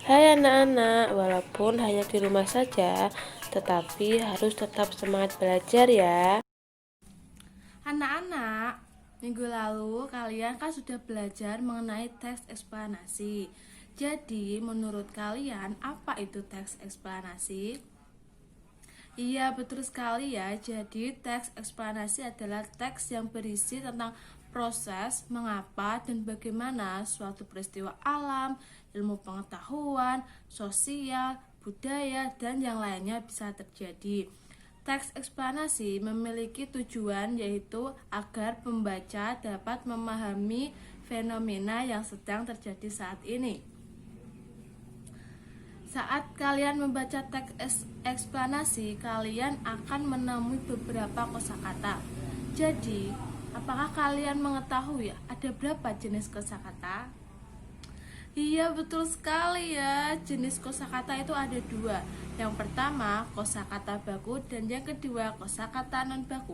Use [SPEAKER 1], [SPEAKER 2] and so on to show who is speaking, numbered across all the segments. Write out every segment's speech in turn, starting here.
[SPEAKER 1] Hai anak-anak, walaupun hanya di rumah saja, tetapi harus tetap semangat belajar ya.
[SPEAKER 2] Anak-anak, minggu lalu kalian kan sudah belajar mengenai teks eksplanasi. Jadi, menurut kalian apa itu teks eksplanasi? Iya, betul sekali ya. Jadi, teks eksplanasi adalah teks yang berisi tentang proses, mengapa, dan bagaimana suatu peristiwa alam, ilmu pengetahuan, sosial, budaya, dan yang lainnya bisa terjadi. Teks eksplanasi memiliki tujuan yaitu agar pembaca dapat memahami fenomena yang sedang terjadi saat ini. Saat kalian membaca teks eksplanasi, kalian akan menemui beberapa kosakata. Jadi, apakah kalian mengetahui ada berapa jenis kosakata? Iya, betul sekali ya. Jenis kosakata itu ada dua. Yang pertama kosakata baku dan yang kedua kosakata non baku.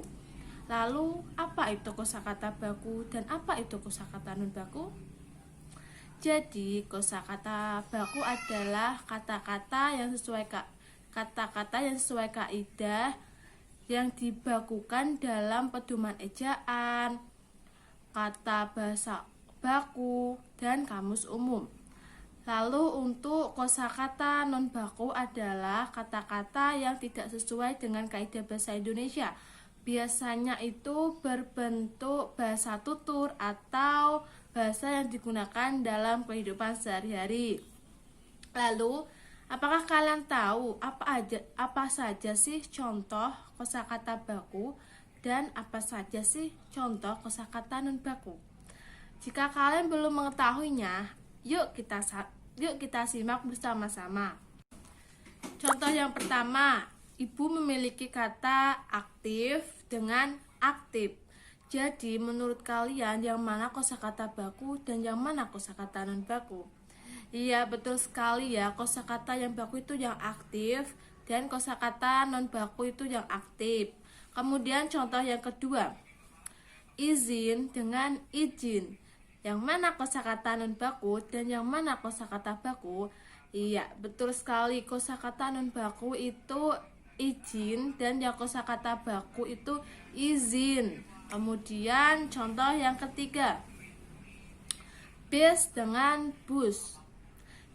[SPEAKER 2] Lalu, apa itu kosakata baku dan apa itu kosakata non baku? Jadi, kosakata baku adalah kata-kata yang sesuai kaidah yang dibakukan dalam pedoman ejaan, kata bahasa baku, dan kamus umum. Lalu untuk kosakata non baku adalah kata-kata yang tidak sesuai dengan kaidah bahasa Indonesia. Biasanya itu berbentuk bahasa tutur atau bahasa yang digunakan dalam kehidupan sehari-hari. Lalu, apakah kalian tahu apa saja sih contoh kosakata baku dan apa saja sih contoh kosakata non baku? Jika kalian belum mengetahuinya, yuk kita simak bersama-sama. Contoh yang pertama, ibu memiliki kata aktif dengan aktif. Jadi, menurut kalian yang mana kosakata baku dan yang mana kosakata non baku? Iya, betul sekali ya. Kosakata yang baku itu yang aktif dan kosakata non baku itu yang aktif. Kemudian contoh yang kedua, izin dengan izin. Yang mana kosakata non baku dan yang mana kosakata baku? Iya, betul sekali. Kosakata non baku itu izin dan yang kosakata baku itu izin. Kemudian contoh yang ketiga, bis dengan bus.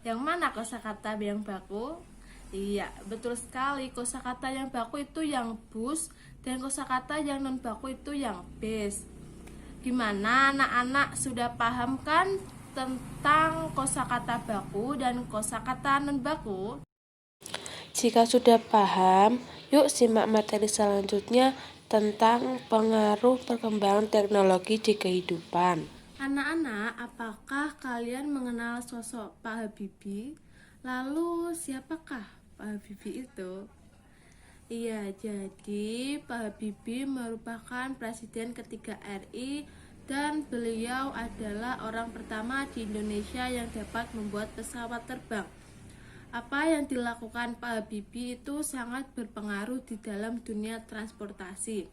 [SPEAKER 2] Yang mana kosakata yang baku? Iya, betul sekali. Kosakata yang baku itu yang bus dan kosakata yang non baku itu yang bis. Gimana anak-anak, sudah paham kan tentang kosakata baku dan kosakata non baku?
[SPEAKER 1] Jika sudah paham, yuk simak materi selanjutnya tentang pengaruh perkembangan teknologi di kehidupan.
[SPEAKER 2] Anak-anak, apakah kalian mengenal sosok Pak Habibie? Lalu siapakah Pak Habibie itu? Iya, jadi Pak Habibie merupakan presiden ketiga RI dan beliau adalah orang pertama di Indonesia yang dapat membuat pesawat terbang. Apa yang dilakukan Pak Habibie itu sangat berpengaruh di dalam dunia transportasi.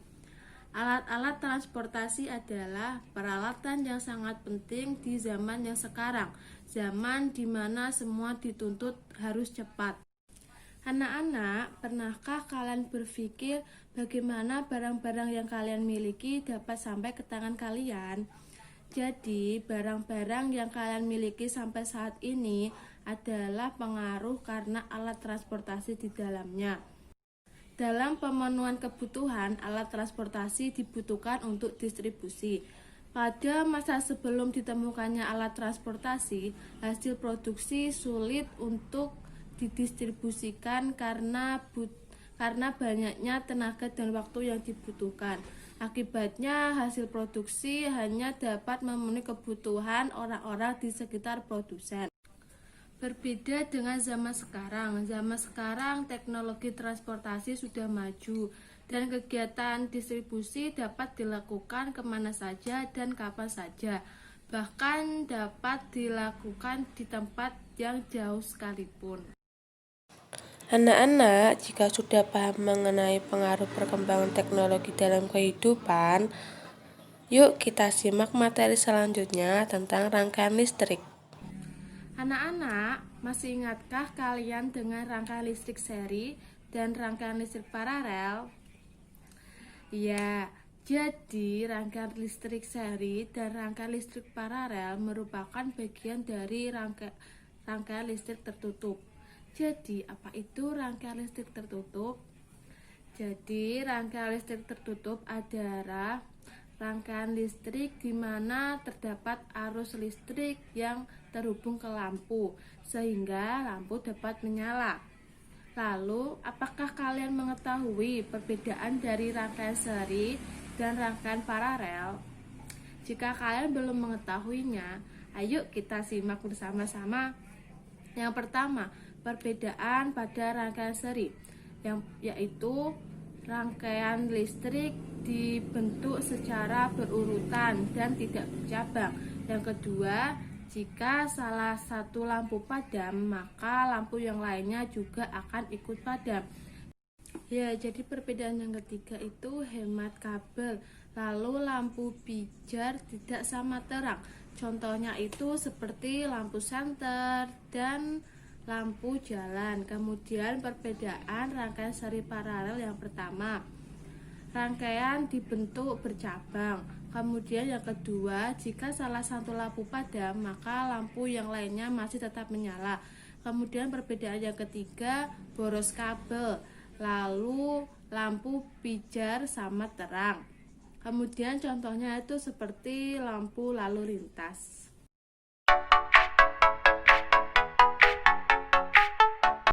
[SPEAKER 2] Alat-alat transportasi adalah peralatan yang sangat penting di zaman yang sekarang, zaman di mana semua dituntut harus cepat. Anak-anak, pernahkah kalian berpikir bagaimana barang-barang yang kalian miliki dapat sampai ke tangan kalian? Jadi, barang-barang yang kalian miliki sampai saat ini adalah pengaruh karena alat transportasi di dalamnya. Dalam pemenuhan kebutuhan, alat transportasi dibutuhkan untuk distribusi. Pada masa sebelum ditemukannya alat transportasi, hasil produksi sulit untuk didistribusikan karena banyaknya tenaga dan waktu yang dibutuhkan. Akibatnya, hasil produksi hanya dapat memenuhi kebutuhan orang-orang di sekitar produsen. Berbeda dengan zaman sekarang teknologi transportasi sudah maju dan kegiatan distribusi dapat dilakukan kemana saja dan kapan saja. Bahkan dapat dilakukan di tempat yang jauh sekalipun.
[SPEAKER 1] Anak-anak, jika sudah paham mengenai pengaruh perkembangan teknologi dalam kehidupan, yuk kita simak materi selanjutnya tentang rangkaian listrik.
[SPEAKER 2] Anak-anak, masih ingatkah kalian dengan rangkaian listrik seri dan rangkaian listrik paralel? Ya, jadi rangkaian listrik seri dan rangkaian listrik paralel merupakan bagian dari rangkaian listrik tertutup. Jadi, apa itu rangkaian listrik tertutup? Jadi, rangkaian listrik tertutup adalah rangkaian listrik di mana terdapat arus listrik yang terhubung ke lampu, sehingga lampu dapat menyala. Lalu, apakah kalian mengetahui perbedaan dari rangkaian seri dan rangkaian paralel? Jika kalian belum mengetahuinya, ayo kita simak bersama-sama. Yang pertama, perbedaan pada rangkaian seri, yaitu rangkaian listrik dibentuk secara berurutan dan tidak bercabang. Yang kedua, jika salah satu lampu padam, maka lampu yang lainnya juga akan ikut padam. Ya, jadi perbedaan yang ketiga itu hemat kabel. Lalu lampu pijar tidak sama terang. Contohnya itu seperti lampu senter dan lampu jalan. Kemudian perbedaan rangkaian seri paralel yang pertama, rangkaian dibentuk bercabang. Kemudian yang kedua, jika salah satu lampu padam, maka lampu yang lainnya masih tetap menyala. Kemudian perbedaan yang ketiga, boros kabel. Lalu lampu pijar sama terang. Kemudian contohnya itu seperti lampu lalu lintas.